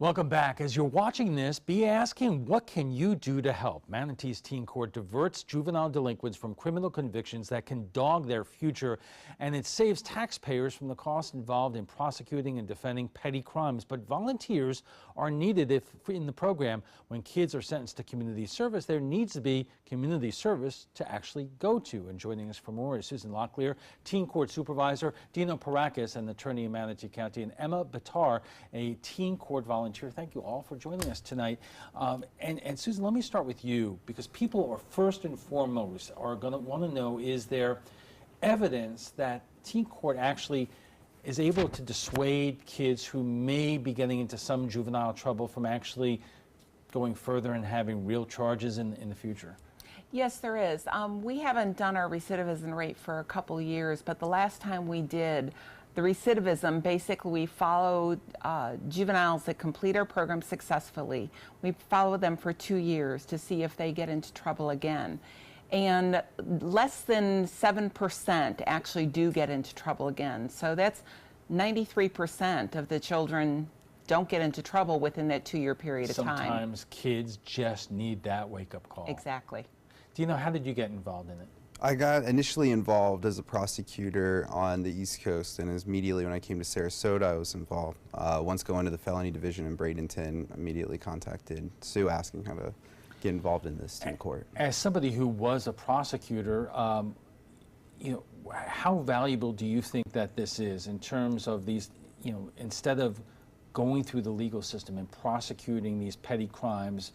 Welcome back. As you're watching this, be asking, what can you do to help? Manatee's Teen Court diverts juvenile delinquents from criminal convictions that can dog their future, and it saves taxpayers from the cost involved in prosecuting and defending petty crimes. But volunteers are needed in the program. When kids are sentenced to community service, there needs to be community service to actually go to. And joining us for more is Susan Locklear, Teen Court Supervisor, Dino Parakis, an attorney in Manatee County, and Emma Batar, a Teen Court volunteer. Thank you all for joining us tonight. And Susan, let me start with you, because people are first and foremost are going to want to know, is there evidence that Teen Court actually is able to dissuade kids who may be getting into some juvenile trouble from actually going further and having real charges in the future? Yes, there is. We haven't done our recidivism rate for a couple years, but the last time we did, the recidivism, basically we followed juveniles that complete our program successfully. We follow them for 2 years to see if they get into trouble again. And less than 7% actually do get into trouble again. So that's 93% of the children don't get into trouble within that 2-year period of time. Sometimes kids just need that wake-up call. Exactly. Dino, how did you get involved in it? I got initially involved as a prosecutor on the East Coast, and immediately when I came to Sarasota, I was involved. Once going to the felony division in Bradenton, immediately contacted Sue asking how to get involved in this teen court. As somebody who was a prosecutor, you know, how valuable do you think that this is in terms of these, you know, instead of going through the legal system and prosecuting these petty crimes,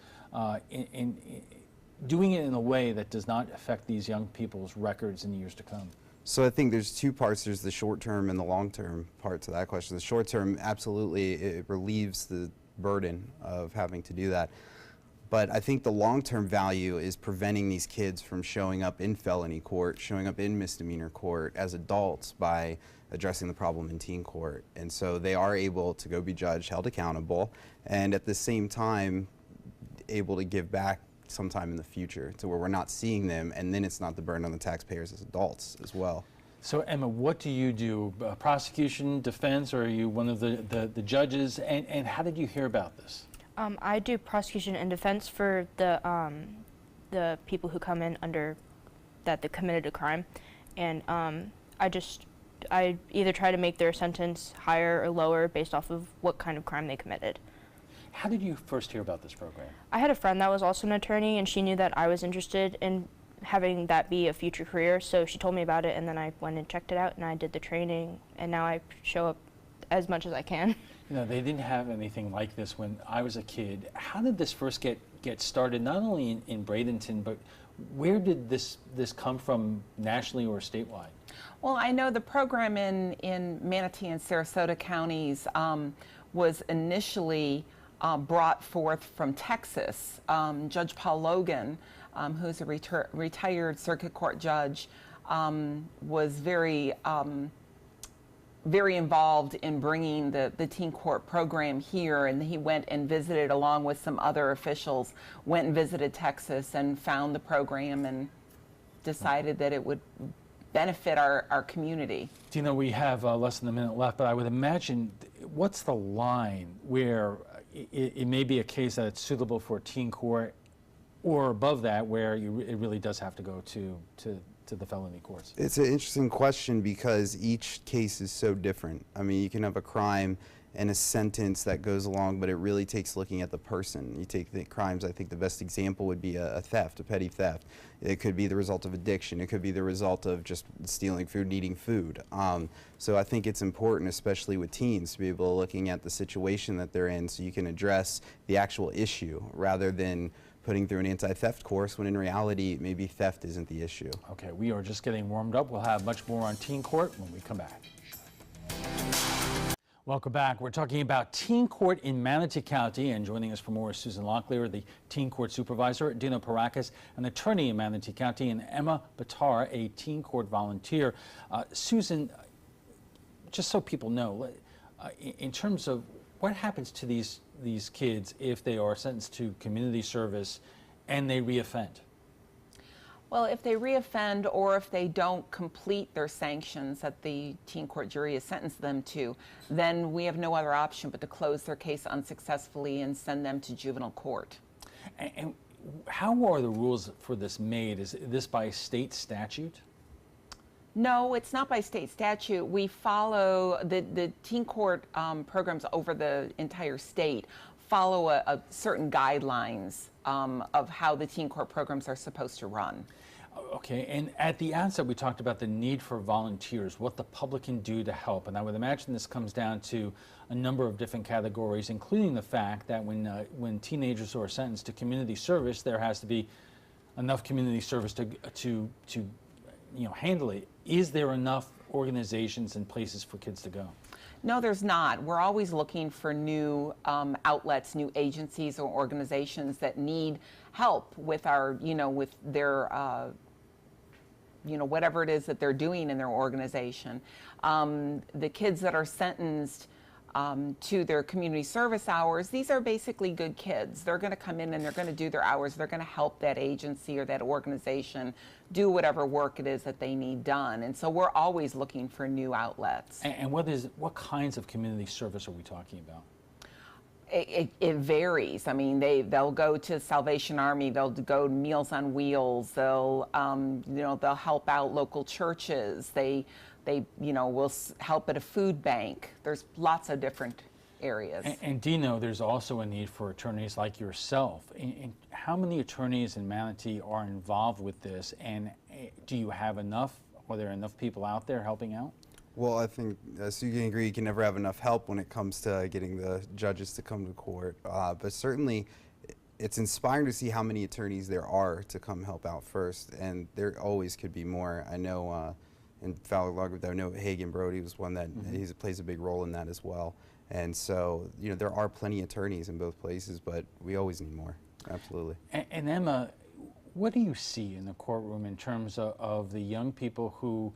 doing it in a way that does not affect these young people's records in the years to come? So I think there's two parts. There's the short-term and the long-term part to that question. The short-term, absolutely, it relieves the burden of having to do that. But I think the long-term value is preventing these kids from showing up in felony court, showing up in misdemeanor court as adults by addressing the problem in teen court. And so they are able to go be judged, held accountable, and at the same time able to give back sometime in the future to where we're not seeing them, and then it's not the burden on the taxpayers as adults as well. So Emma, what do you do? Prosecution, defense, or are you one of the judges? And how did you hear about this? I do prosecution and defense for the people who come in under that they committed a crime, and I either try to make their sentence higher or lower based off of what kind of crime they committed. How did you first hear about this program? I had a friend that was also an attorney, and she knew that I was interested in having that be a future career, so she told me about it, and then I went and checked it out, and I did the training, and now I show up as much as I can. You know, they didn't have anything like this when I was a kid. How did this first get started, not only in Bradenton, but where did this come from nationally or statewide? Well, I know the program in Manatee and Sarasota counties was initially brought forth from Texas. Judge Paul Logan, who's a retired circuit court judge, was very involved in bringing the teen court program here, and he went and visited, along with some other officials, went and visited Texas and found the program and decided that it would benefit our community. Do you know, we have less than a minute left, but I would imagine, what's the line where it may be a case that it's suitable for teen court, or above that where it really does have to go to the felony courts? It's an interesting question because each case is so different. I mean, you can have a crime and a sentence that goes along, but it really takes looking at the person. You take the crimes, I think the best example would be a theft, a petty theft. It could be the result of addiction. It could be the result of just stealing food, needing food. So I think it's important, especially with teens, to be able to looking at the situation that they're in so you can address the actual issue rather than putting through an anti-theft course when in reality maybe theft isn't the issue. Okay, we are just getting warmed up. We'll have much more on teen court when we come back. Welcome back. We're talking about teen court in Manatee County, and joining us for more is Susan Locklear, the teen court supervisor, Dino Parakis, an attorney in Manatee County, and Emma Batar, a teen court volunteer. Susan, just so people know, in terms of what happens to these kids if they are sentenced to community service and they reoffend? Well, if they reoffend or if they don't complete their sanctions that the teen court jury has sentenced them to, then we have no other option but to close their case unsuccessfully and send them to juvenile court. And how are the rules for this made? Is this by state statute? No, it's not by state statute. We follow the teen court programs over the entire state follow a certain guidelines of how the teen court programs are supposed to run. Okay, and at the outset we talked about the need for volunteers, what the public can do to help, and I would imagine this comes down to a number of different categories, including the fact that when teenagers are sentenced to community service, there has to be enough community service to handle it. Is there enough organizations and places for kids to go? No, there's not. We're always looking for new outlets, new agencies or organizations that need help with our, with their, whatever it is that they're doing in their organization. The kids that are sentenced to their community service hours, these are basically good kids. They're going to come in and they're going to do their hours. They're going to help that agency or that organization do whatever work it is that they need done. And so we're always looking for new outlets. And what kinds of community service are we talking about? It varies. I mean, they'll go to Salvation Army, they'll go to Meals on Wheels, they'll they'll help out local churches. They will help at a food bank. There's lots of different areas. And Dino, there's also a need for attorneys like yourself. And how many attorneys in Manatee are involved with this? And do you have enough? Are there enough people out there helping out? Well, I think, so you can agree, you can never have enough help when it comes to getting the judges to come to court. But certainly, it's inspiring to see how many attorneys there are to come help out first. And there always could be more. I know in Fowler Law Group, I know Hagen Brody was one that he plays a big role in that as well. And so, there are plenty of attorneys in both places, but we always need more. Absolutely. And Emma, what do you see in the courtroom in terms of the young people who,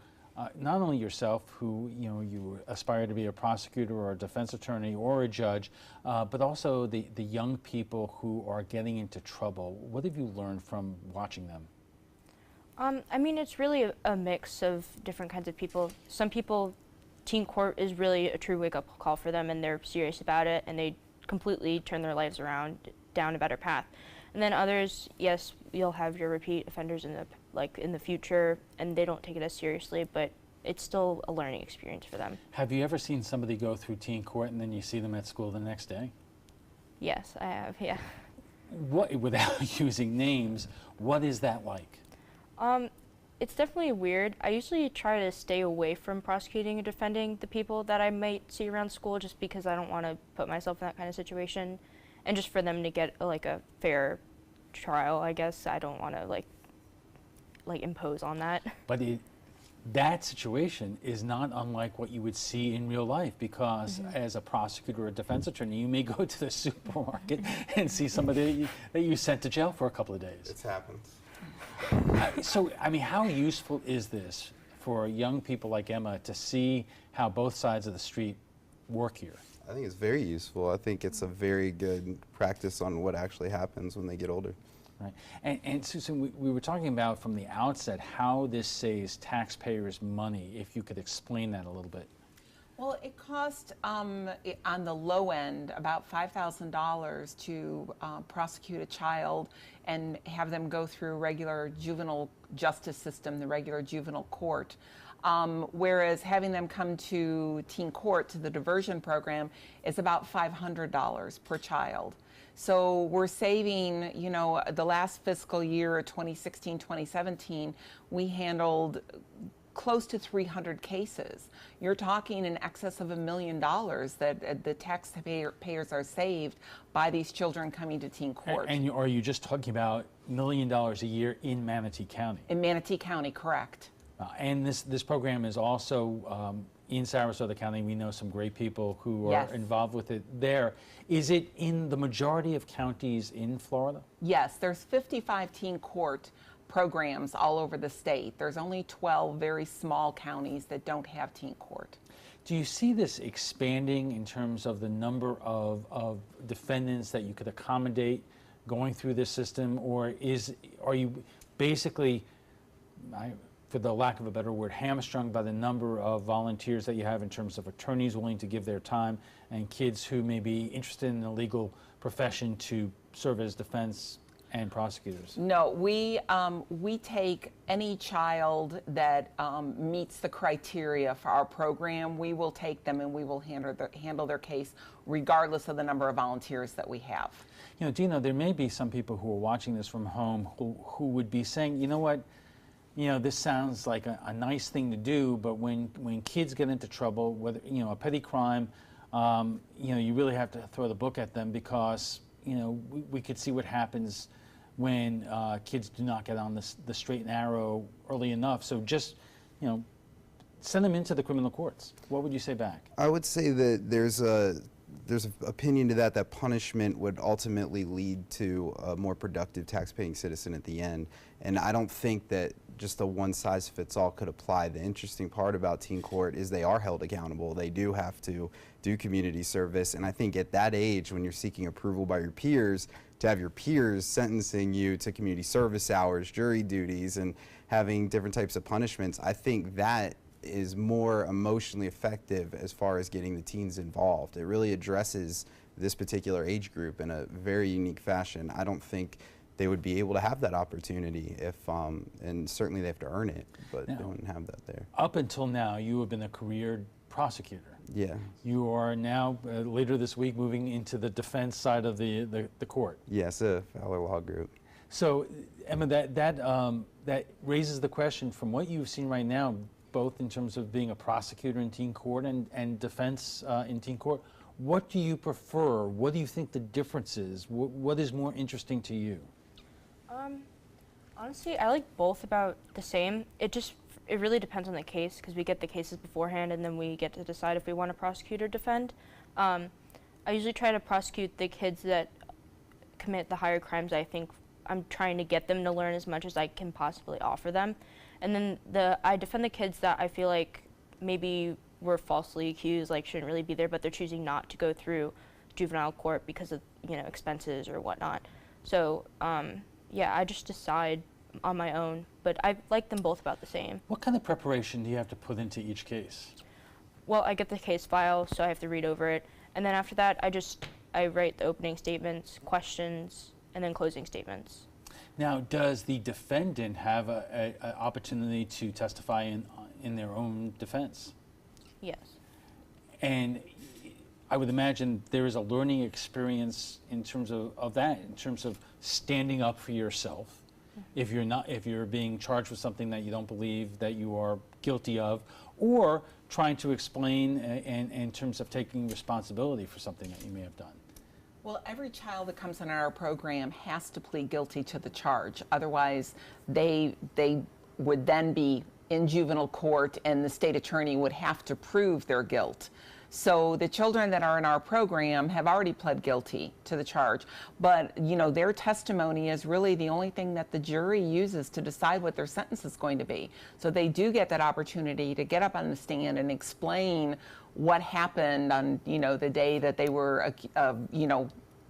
not only yourself, who you aspire to be a prosecutor or a defense attorney or a judge, but also the young people who are getting into trouble? What have you learned from watching them? I mean, it's really a mix of different kinds of people. Some people, teen court is really a true wake-up call for them, and they're serious about it, and they completely turn their lives around down a better path. And then others, yes, you'll have your repeat offenders in the future, and they don't take it as seriously, but it's still a learning experience for them. Have you ever seen somebody go through teen court and then you see them at school the next day? Yes, I have, yeah. What, without using names, what is that like? It's definitely weird. I usually try to stay away from prosecuting and defending the people that I might see around school, just because I don't want to put myself in that kind of situation. And just for them to get a fair trial, I guess. I don't want to like impose on that. But that situation is not unlike what you would see in real life, because as a prosecutor or a defense attorney, you may go to the supermarket and see somebody that you sent to jail for a couple of days. It happens. So, I mean, how useful is this for young people like Emma to see how both sides of the street work here? I think it's very useful. I think it's a very good practice on what actually happens when they get older. Right. And Susan, we were talking about from the outset how this saves taxpayers money. If you could explain that a little bit. Well, it cost, on the low end, about $5,000 to prosecute a child and have them go through regular juvenile justice system, the regular juvenile court. Whereas having them come to teen court, to the diversion program, is about $500 per child. So we're saving, the last fiscal year, 2016-2017, we handled close to 300 cases. You're talking in excess of $1 million that the taxpayers are saved by these children coming to teen court. And are you just talking about $1 million a year in Manatee County? In Manatee County, correct. And this program is also in Sarasota County. We know some great people who are involved with it there. Is it in the majority of counties in Florida? Yes, there's 55 teen court programs all over the state. There's only 12 very small counties that don't have teen court. Do you see this expanding in terms of the number of defendants that you could accommodate going through this system, or are you basically for the lack of a better word, hamstrung by the number of volunteers that you have in terms of attorneys willing to give their time and kids who may be interested in the legal profession to serve as defense and prosecutors? No, we take any child that meets the criteria for our program. We will take them and we will handle their case regardless of the number of volunteers that we have. You know, Dino, there may be some people who are watching this from home who would be saying, you know what, you know, this sounds like a nice thing to do, but when kids get into trouble, whether, you know, a petty crime, you know, you really have to throw the book at them because, you know, we could see what happens when kids do not get on the straight and narrow early enough. So just, you know, send them into the criminal courts. What would you say back? I would say that there's an opinion to that punishment would ultimately lead to a more productive tax-paying citizen at the end. And I don't think that just a one-size-fits-all could apply. The interesting part about teen court is they are held accountable. They do have to do community service. And I think at that age, when you're seeking approval by your peers, to have your peers sentencing you to community service hours, jury duties, and having different types of punishments, I think that is more emotionally effective as far as getting the teens involved. It really addresses this particular age group in a very unique fashion. I don't think they would be able to have that opportunity if, and certainly they have to earn it, but they don't have that there. Up until now, you have been a career prosecutor. Yeah. You are now, later this week, moving into the defense side of the court. Yes, a Fowler Law Group. So, Emma, that raises the question, from what you've seen right now, both in terms of being a prosecutor in teen court and defense in teen court, what do you prefer? What do you think the difference is? What is more interesting to you? Honestly, I like both about the same. It really depends on the case, because we get the cases beforehand and then we get to decide if we want to prosecute or defend. I usually try to prosecute the kids that commit the higher crimes. I think I'm trying to get them to learn as much as I can possibly offer them. And then I defend the kids that I feel like maybe were falsely accused, like shouldn't really be there, but they're choosing not to go through juvenile court because of, you know, expenses or whatnot. So, yeah, I just decide on my own, but I like them both about the same. What kind of preparation do you have to put into each case? Well, I get the case file, so I have to read over it, and then after that, I write the opening statements, questions, and then closing statements. Now, does the defendant have an opportunity to testify in their own defense? Yes. And I would imagine there is a learning experience in terms of that, in terms of standing up for yourself. If you're being charged with something that you don't believe that you are guilty of, or trying to explain in terms of taking responsibility for something that you may have done. Well, every child that comes in our program has to plead guilty to the charge. Otherwise, they would then be in juvenile court and the state attorney would have to prove their guilt. So the children that are in our program have already pled guilty to the charge, but you know, their testimony is really the only thing that the jury uses to decide what their sentence is going to be. So they do get that opportunity to get up on the stand and explain what happened on, you know, the day that they were, you know,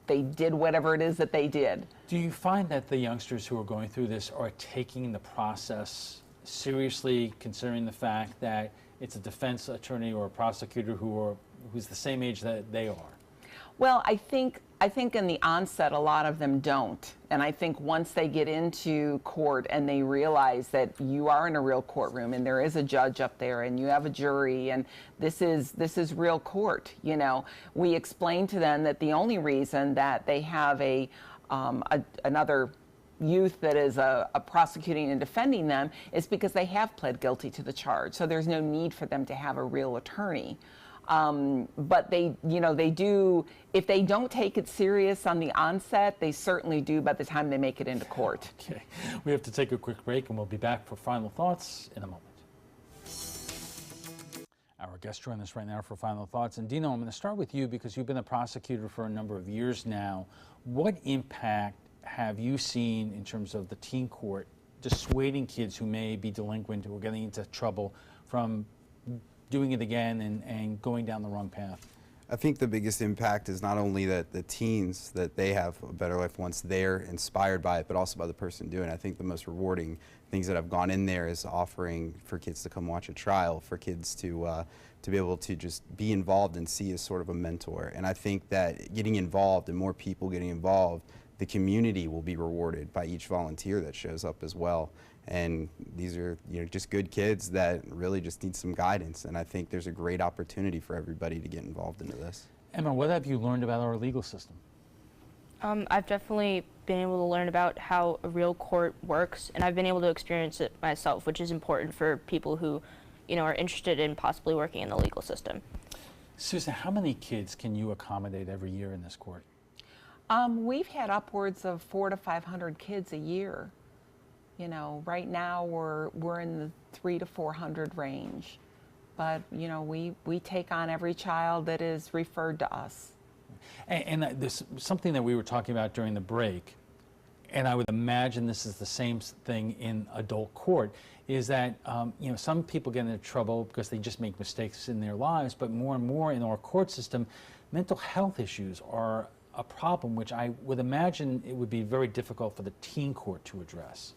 they did whatever it is that they did. Do you find that the youngsters who are going through this are taking the process seriously, considering the fact that it's a defense attorney or a prosecutor who's the same age that they are? Well, I think in the onset, a lot of them don't. And I think once they get into court and they realize that you are in a real courtroom and there is a judge up there and you have a jury and this is real court, you know, we explain to them that the only reason that they have another youth that is prosecuting and defending them is because they have pled guilty to the charge. So there's no need for them to have a real attorney. But they, you know, they do, if they don't take it serious on the onset, they certainly do by the time they make it into court. Okay, we have to take a quick break and we'll be back for final thoughts in a moment. Our guests join us right now for final thoughts. And Dino, I'm going to start with you because you've been a prosecutor for a number of years now. What impact have you seen in terms of the teen court dissuading kids who may be delinquent or getting into trouble from doing it again and going down the wrong path? I think the biggest impact is not only that the teens, that they have a better life once they're inspired by it, but also by the person doing it. I think the most rewarding things that have gone in there is offering for kids to come watch a trial, for kids to be able to just be involved and see as sort of a mentor. And I think that getting involved and more people getting involved, the community will be rewarded by each volunteer that shows up as well. And these are, you know, just good kids that really just need some guidance. And I think there's a great opportunity for everybody to get involved into this. Emma, what have you learned about our legal system? I've definitely been able to learn about how a real court works, and I've been able to experience it myself, which is important for people who, you know, are interested in possibly working in the legal system. Susan, how many kids can you accommodate every year in this court? We've had upwards of 400 to 500 kids a year. You know, right now we're in the 300 to 400 range, but you know, we take on every child that is referred to us. And there's something that we were talking about during the break, and I would imagine this is the same thing in adult court, is that you know, some people get into trouble because they just make mistakes in their lives, but more and more in our court system, mental health issues are a problem, which I would imagine it would be very difficult for the teen court to address.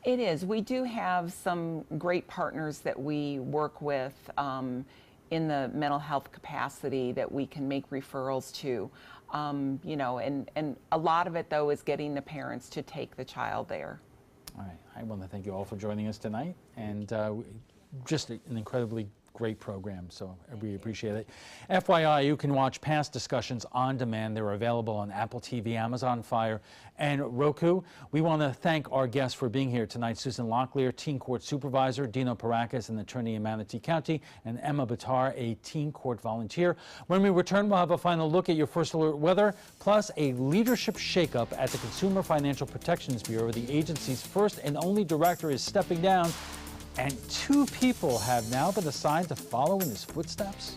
It is. We do have some great partners that we work with in the mental health capacity that we can make referrals to. You know, and a lot of it, though, is getting the parents to take the child there. All right. I want to thank you all for joining us tonight, and just an incredibly great program, so we appreciate it. FYI, you can watch past discussions on demand. They're available on Apple TV, Amazon Fire, and Roku. We want to thank our guests for being here tonight: Susan Locklear, Teen Court Supervisor; Dino Paracas, an attorney in Manatee County; and Emma Bitar, a Teen Court volunteer. When we return, we'll have a final look at your first alert weather, plus a leadership shakeup at the Consumer Financial Protections Bureau. The agency's first and only director is stepping down, and 2 people have now been assigned to follow in his footsteps.